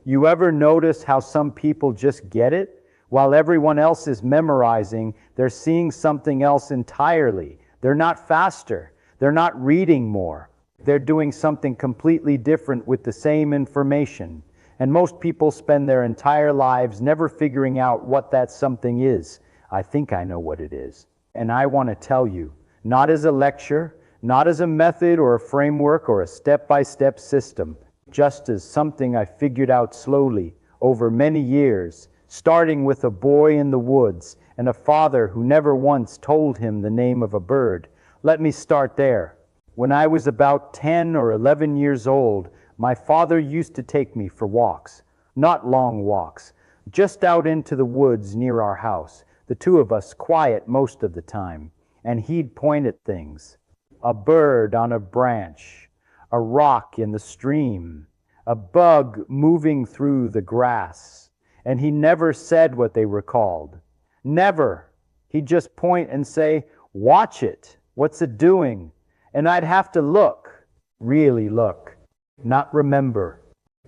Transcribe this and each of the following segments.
You ever notice how some people just get it? While everyone else is memorizing, they're seeing something else entirely. They're not faster. They're not reading more. They're doing something completely different with the same information. And most people spend their entire lives never figuring out what that something is. I think I know what it is. And I want to tell you, not as a lecture, not as a method or a framework or a step-by-step system, just as something I figured out slowly over many years, starting with a boy in the woods and a father who never once told him the name of a bird. Let me start there. When I was about 10 or 11 years old, my father used to take me for walks. Not long walks, just out into the woods near our house, the two of us quiet most of the time, and he'd point at things. A bird on a branch, a rock in the stream, a bug moving through the grass. And he never said what they were called. Never. He'd just point and say, "Watch it. What's it doing?" And I'd have to look, really look, not remember,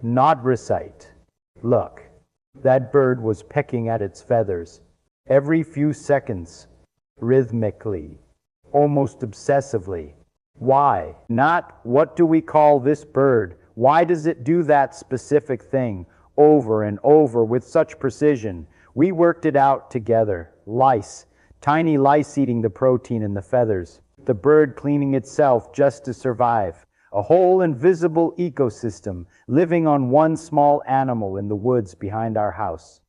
not recite. Look, that bird was pecking at its feathers every few seconds, rhythmically, almost obsessively. Why? Not, what do we call this bird? Why does it do that specific thing over and over with such precision? We worked it out together. Lice, tiny lice eating the protein in the feathers. The bird cleaning itself just to survive. A whole invisible ecosystem living on one small animal in the woods behind our house.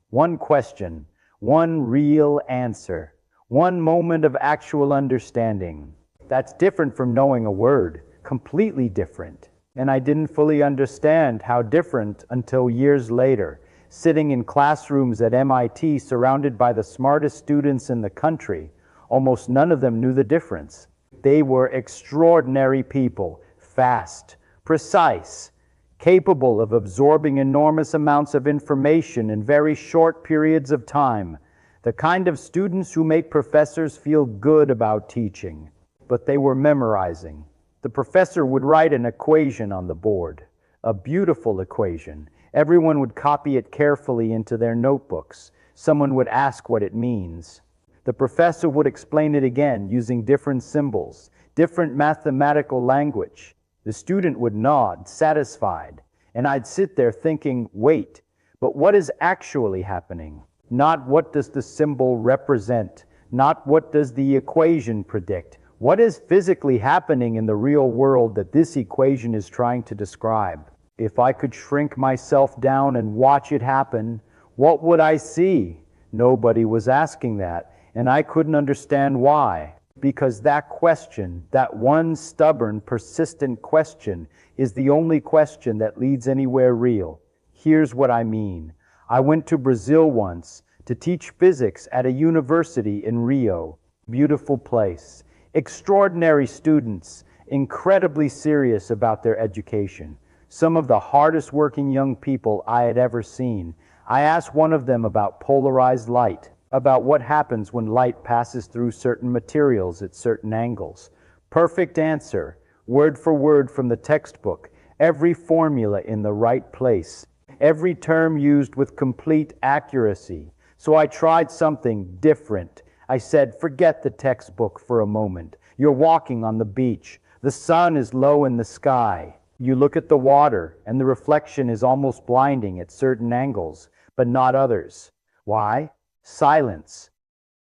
One question, one real answer, one moment of actual understanding. That's different from knowing a word, completely different. And I didn't fully understand how different until years later, sitting in classrooms at MIT surrounded by the smartest students in the country. Almost none of them knew the difference. They were extraordinary people, fast, precise, capable of absorbing enormous amounts of information in very short periods of time. The kind of students who make professors feel good about teaching. But they were memorizing. The professor would write an equation on the board, a beautiful equation. Everyone would copy it carefully into their notebooks. Someone would ask what it means. The professor would explain it again using different symbols, different mathematical language. The student would nod, satisfied, and I'd sit there thinking, wait, but what is actually happening? Not what does the symbol represent, not what does the equation predict. What is physically happening in the real world that this equation is trying to describe? If I could shrink myself down and watch it happen, what would I see? Nobody was asking that, and I couldn't understand why. Because that question, that one stubborn, persistent question, is the only question that leads anywhere real. Here's what I mean. I went to Brazil once to teach physics at a university in Rio. Beautiful place. Extraordinary students, incredibly serious about their education. Some of the hardest working young people I had ever seen. I asked one of them about polarized light, about what happens when light passes through certain materials at certain angles. Perfect answer, word for word from the textbook, every formula in the right place, every term used with complete accuracy. So I tried something different. I said, forget the textbook for a moment. You're walking on the beach. The sun is low in the sky. You look at the water, and the reflection is almost blinding at certain angles, but not others. Why? Silence.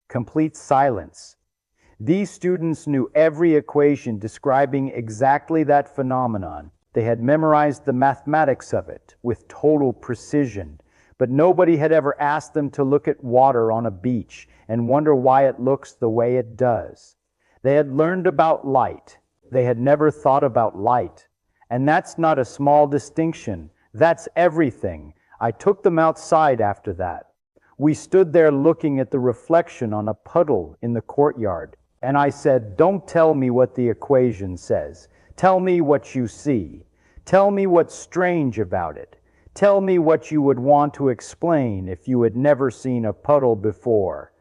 Complete silence. These students knew every equation describing exactly that phenomenon. They had memorized the mathematics of it with total precision. But nobody had ever asked them to look at water on a beach and wonder why it looks the way it does. They had learned about light. They had never thought about light. And that's not a small distinction. That's everything. I took them outside after that. We stood there looking at the reflection on a puddle in the courtyard. And I said, don't tell me what the equation says. Tell me what you see. Tell me what's strange about it. Tell me what you would want to explain if you had never seen a puddle before.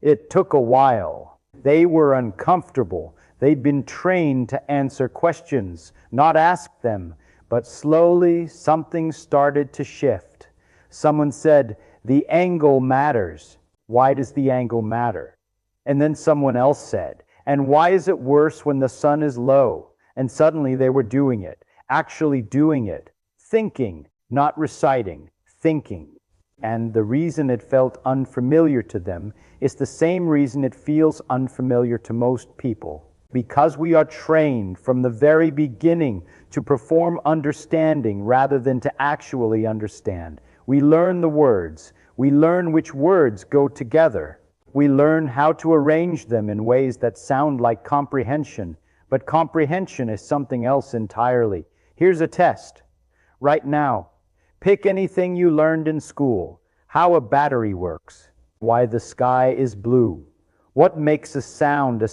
It took a while. They were uncomfortable. They'd been trained to answer questions, not ask them. But slowly, something started to shift. Someone said, "The angle matters." Why does the angle matter? And then someone else said, "And why is it worse when the sun is low?" And suddenly they were doing it, actually doing it, thinking, not reciting, thinking. And the reason it felt unfamiliar to them is the same reason it feels unfamiliar to most people. Because we are trained from the very beginning to perform understanding rather than to actually understand. We learn the words. We learn which words go together. We learn how to arrange them in ways that sound like comprehension, but comprehension is something else entirely. Here's a test. Right now, pick anything you learned in school. How a battery works. Why the sky is blue. What makes a sound,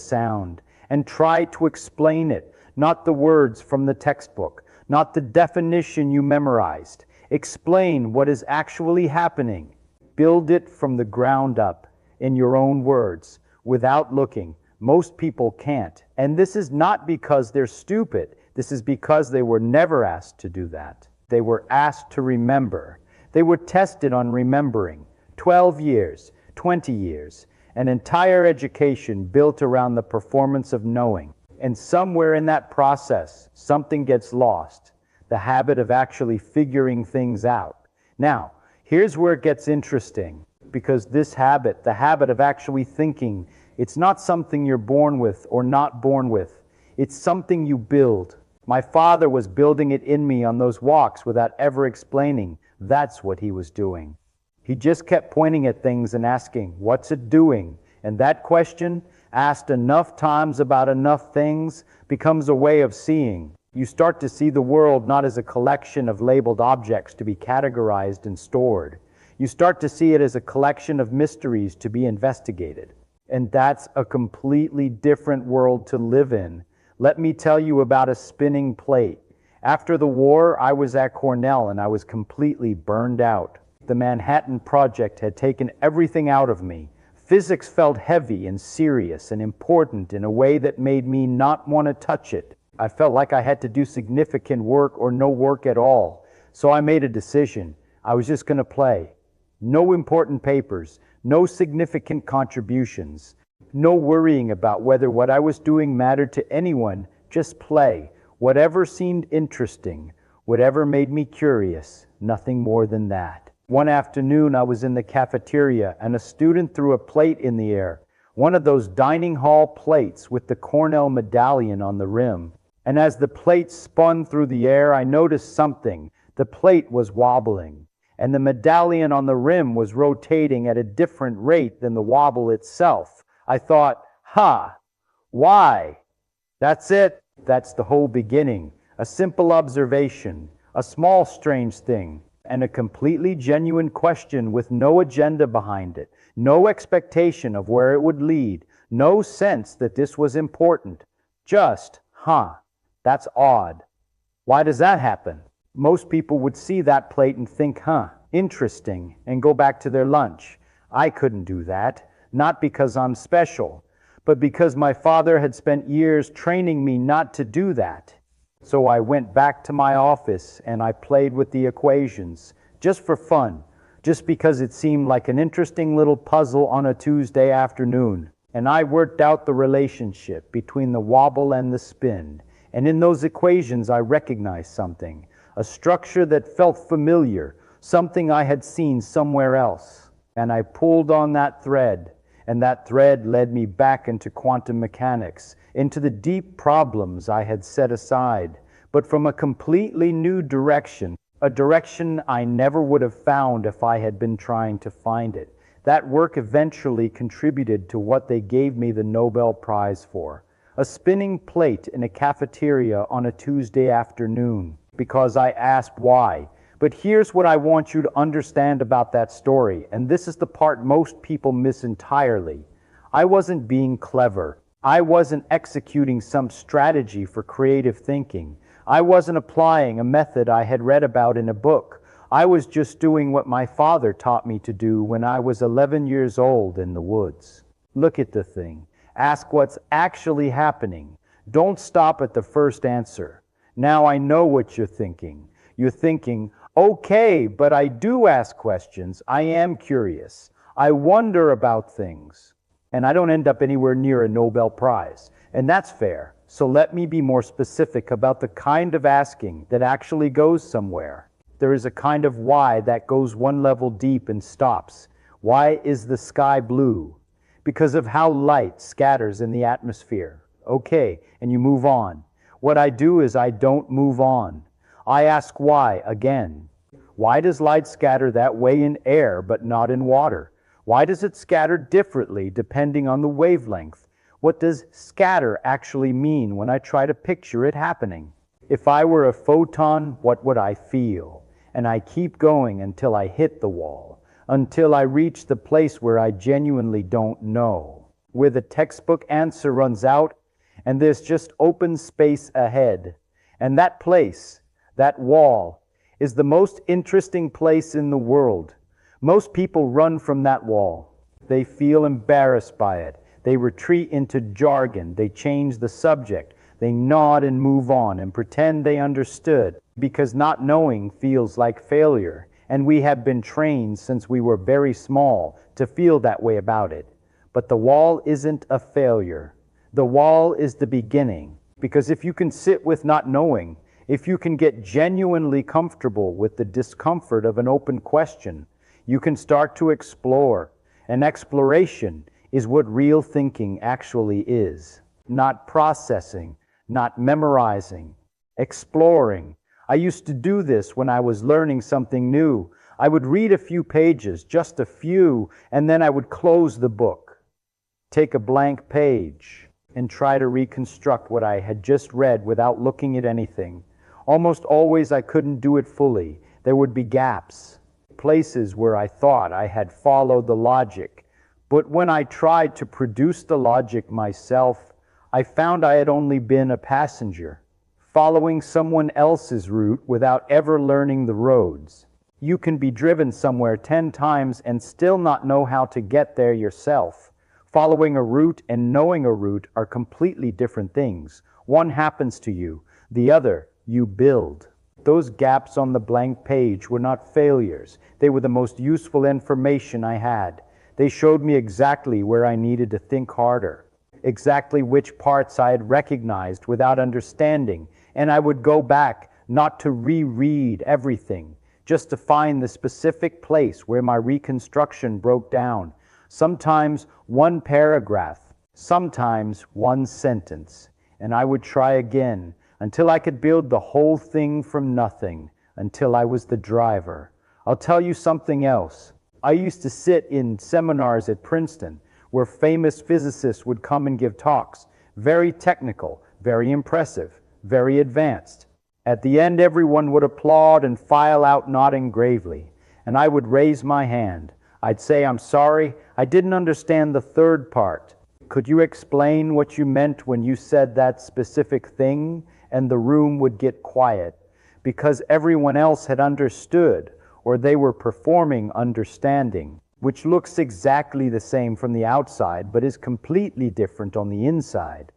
and try to explain it, not the words from the textbook, not the definition you memorized. Explain what is actually happening. Build it from the ground up, in your own words, without looking. Most people can't. And this is not because they're stupid. This is because they were never asked to do that. They were asked to remember. They were tested on remembering. 12 years, 20 years. An entire education built around the performance of knowing. And somewhere in that process, something gets lost. The habit of actually figuring things out. Now, here's where it gets interesting. Because this habit, the habit of actually thinking, it's not something you're born with or not born with. It's something you build. My father was building it in me on those walks without ever explaining. That's what he was doing. He just kept pointing at things and asking, "What's it doing?" And that question, asked enough times about enough things, becomes a way of seeing. You start to see the world not as a collection of labeled objects to be categorized and stored. You start to see it as a collection of mysteries to be investigated. And that's a completely different world to live in. Let me tell you about a spinning plate. After the war, I was at Cornell and I was completely burned out. The Manhattan Project had taken everything out of me. Physics felt heavy and serious and important in a way that made me not want to touch it. I felt like I had to do significant work or no work at all. So I made a decision. I was just going to play. No important papers, no significant contributions, no worrying about whether what I was doing mattered to anyone, just play. Whatever seemed interesting, whatever made me curious, nothing more than that. One afternoon I was in the cafeteria and a student threw a plate in the air, one of those dining hall plates with the Cornell medallion on the rim. And as the plate spun through the air, I noticed something. The plate was wobbling, and the medallion on the rim was rotating at a different rate than the wobble itself. I thought, why? That's it. That's the whole beginning. A simple observation, a small strange thing, and a completely genuine question with no agenda behind it, no expectation of where it would lead, no sense that this was important. Just, that's odd. Why does that happen? Most people would see that plate and think, interesting, and go back to their lunch. I couldn't do that, not because I'm special, but because my father had spent years training me not to do that. So I went back to my office and I played with the equations, just for fun, just because it seemed like an interesting little puzzle on a Tuesday afternoon. And I worked out the relationship between the wobble and the spin. And in those equations I recognized something, a structure that felt familiar, something I had seen somewhere else. And I pulled on that thread, and that thread led me back into quantum mechanics, into the deep problems I had set aside, but from a completely new direction, a direction I never would have found if I had been trying to find it. That work eventually contributed to what they gave me the Nobel Prize for, a spinning plate in a cafeteria on a Tuesday afternoon, because I asked why. But here's what I want you to understand about that story, and this is the part most people miss entirely. I wasn't being clever. I wasn't executing some strategy for creative thinking. I wasn't applying a method I had read about in a book. I was just doing what my father taught me to do when I was 11 years old in the woods. Look at the thing. Ask what's actually happening. Don't stop at the first answer. Now I know what you're thinking. You're thinking, okay, but I do ask questions. I am curious. I wonder about things. And I don't end up anywhere near a Nobel Prize. And that's fair. So let me be more specific about the kind of asking that actually goes somewhere. There is a kind of why that goes one level deep and stops. Why is the sky blue? Because of how light scatters in the atmosphere. Okay, and you move on. What I do is I don't move on. I ask why again. Why does light scatter that way in air but not in water? Why does it scatter differently depending on the wavelength? What does scatter actually mean when I try to picture it happening? If I were a photon, what would I feel? And I keep going until I hit the wall, until I reach the place where I genuinely don't know, where the textbook answer runs out and there's just open space ahead. And that place, that wall, is the most interesting place in the world. Most people run from that wall. They feel embarrassed by it. They retreat into jargon. They change the subject. They nod and move on and pretend they understood, because not knowing feels like failure. And we have been trained since we were very small to feel that way about it. But the wall isn't a failure. The wall is the beginning. Because if you can sit with not knowing, if you can get genuinely comfortable with the discomfort of an open question, you can start to explore. And exploration is what real thinking actually is. Not processing, not memorizing, exploring. I used to do this when I was learning something new. I would read a few pages, just a few, and then I would close the book, take a blank page, and try to reconstruct what I had just read without looking at anything. Almost always I couldn't do it fully. There would be gaps, places where I thought I had followed the logic. But when I tried to produce the logic myself, I found I had only been a passenger, following someone else's route without ever learning the roads. You can be driven somewhere 10 times and still not know how to get there yourself. Following a route and knowing a route are completely different things. One happens to you, the other you build. Those gaps on the blank page were not failures. They were the most useful information I had. They showed me exactly where I needed to think harder, exactly which parts I had recognized without understanding, and I would go back not to reread everything, just to find the specific place where my reconstruction broke down. Sometimes one paragraph, sometimes one sentence, and I would try again until I could build the whole thing from nothing, until I was the driver. I'll tell you something else. I used to sit in seminars at Princeton where famous physicists would come and give talks, very technical, very impressive, very advanced. At the end, everyone would applaud and file out nodding gravely, and I would raise my hand. I'd say, "I'm sorry, I didn't understand the third part. Could you explain what you meant when you said that specific thing?" And the room would get quiet, because everyone else had understood, or they were performing understanding, which looks exactly the same from the outside, but is completely different on the inside.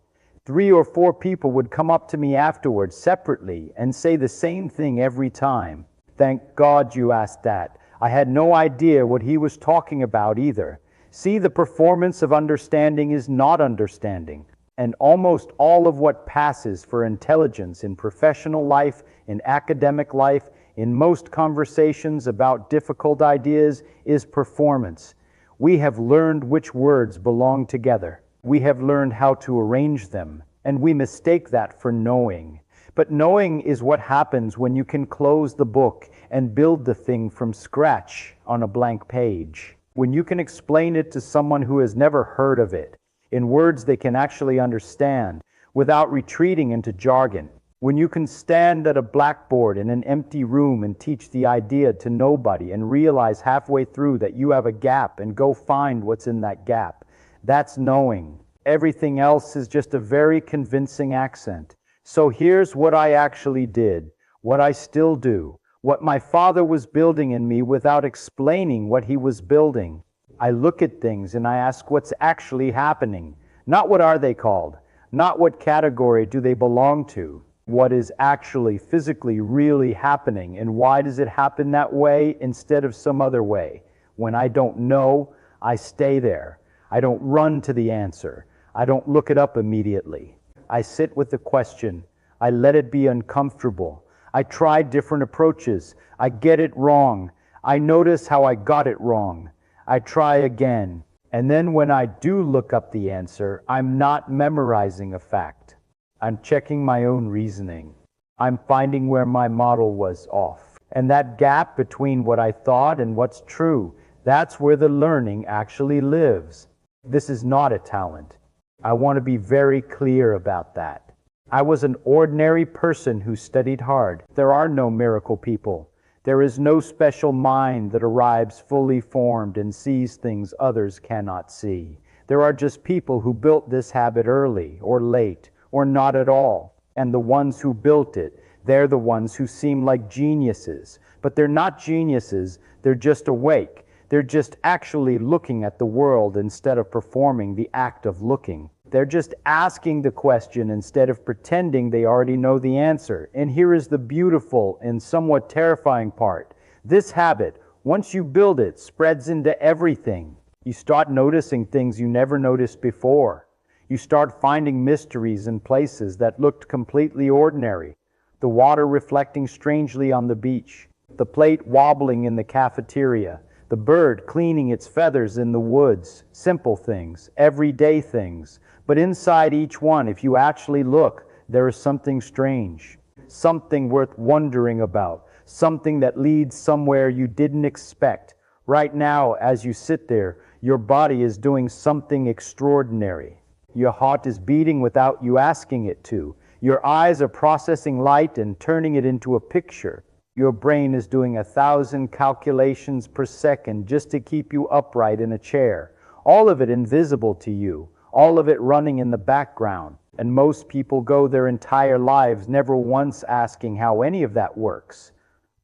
3 or 4 people would come up to me afterwards separately and say the same thing every time. "Thank God you asked that. I had no idea what he was talking about either." See, the performance of understanding is not understanding. And almost all of what passes for intelligence in professional life, in academic life, in most conversations about difficult ideas is performance. We have learned which words belong together. We have learned how to arrange them, and we mistake that for knowing. But knowing is what happens when you can close the book and build the thing from scratch on a blank page. When you can explain it to someone who has never heard of it, in words they can actually understand, without retreating into jargon. When you can stand at a blackboard in an empty room and teach the idea to nobody and realize halfway through that you have a gap and go find what's in that gap. That's knowing. Everything else is just a very convincing accent. So here's what I actually did, what I still do, what my father was building in me without explaining what he was building. I look at things and I ask what's actually happening. Not what are they called, not what category do they belong to. what is actually physically really happening, and why does it happen that way instead of some other way. When I don't know, I stay there. I don't run to the answer. I don't look it up immediately. I sit with the question. I let it be uncomfortable. I try different approaches. I get it wrong. I notice how I got it wrong. I try again. And then when I do look up the answer, I'm not memorizing a fact. I'm checking my own reasoning. I'm finding where my model was off. And that gap between what I thought and what's true, that's where the learning actually lives. This is not a talent. I want to be very clear about that. I was an ordinary person who studied hard. There are no miracle people. There is no special mind that arrives fully formed and sees things others cannot see. There are just people who built this habit early or late or not at all. And the ones who built it, they're the ones who seem like geniuses. But they're not geniuses, they're just awake. They're just actually looking at the world instead of performing the act of looking. They're just asking the question instead of pretending they already know the answer. And here is the beautiful and somewhat terrifying part. This habit, once you build it, spreads into everything. You start noticing things you never noticed before. You start finding mysteries in places that looked completely ordinary. The water reflecting strangely on the beach. The plate wobbling in the cafeteria. The bird cleaning its feathers in the woods. Simple things, everyday things. But inside each one, if you actually look, there is something strange. Something worth wondering about. Something that leads somewhere you didn't expect. Right now, as you sit there, your body is doing something extraordinary. Your heart is beating without you asking it to. Your eyes are processing light and turning it into a picture. Your brain is doing 1,000 calculations per second just to keep you upright in a chair. All of it invisible to you. All of it running in the background. And most people go their entire lives never once asking how any of that works.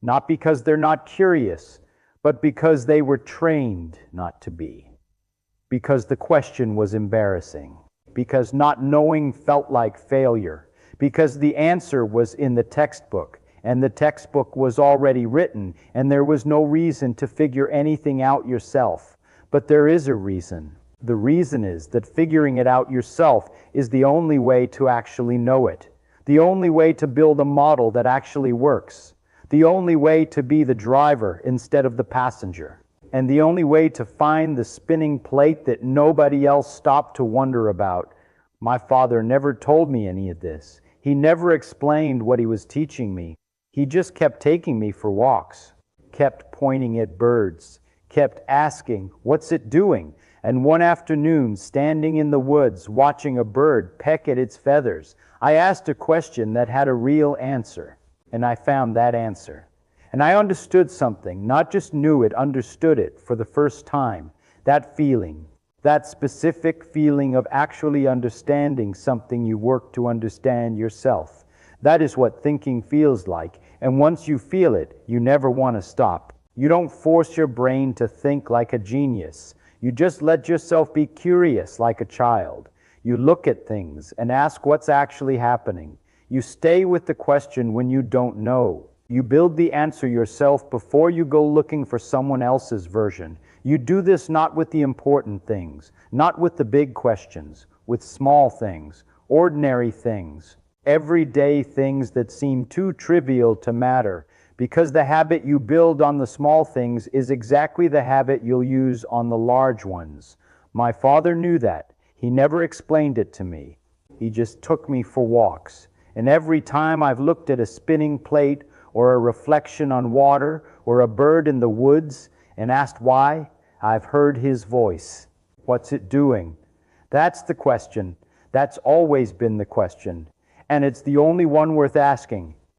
Not because they're not curious, but because they were trained not to be. Because the question was embarrassing. Because not knowing felt like failure. Because the answer was in the textbook, and the textbook was already written, and there was no reason to figure anything out yourself. But there is a reason. The reason is that figuring it out yourself is the only way to actually know it. The only way to build a model that actually works. The only way to be the driver instead of the passenger. And the only way to find the spinning plate that nobody else stopped to wonder about. My father never told me any of this. He never explained what he was teaching me. He just kept taking me for walks. Kept pointing at birds. Kept asking, "What's it doing?" And one afternoon, standing in the woods, watching a bird peck at its feathers, I asked a question that had a real answer. And I found that answer. And I understood something, not just knew it, understood it for the first time. That feeling, that specific feeling of actually understanding something you work to understand yourself. That is what thinking feels like. And once you feel it, you never want to stop. You don't force your brain to think like a genius. You just let yourself be curious like a child. You look at things and ask what's actually happening. You stay with the question when you don't know. You build the answer yourself before you go looking for someone else's version. You do this not with the important things, not with the big questions, with small things, ordinary things, everyday things that seem too trivial to matter. Because the habit you build on the small things is exactly the habit you'll use on the large ones. My father knew that. He never explained it to me. He just took me for walks. And every time I've looked at a spinning plate or a reflection on water or a bird in the woods and asked why, I've heard his voice. What's it doing? That's the question. That's always been the question. And it's the only one worth asking.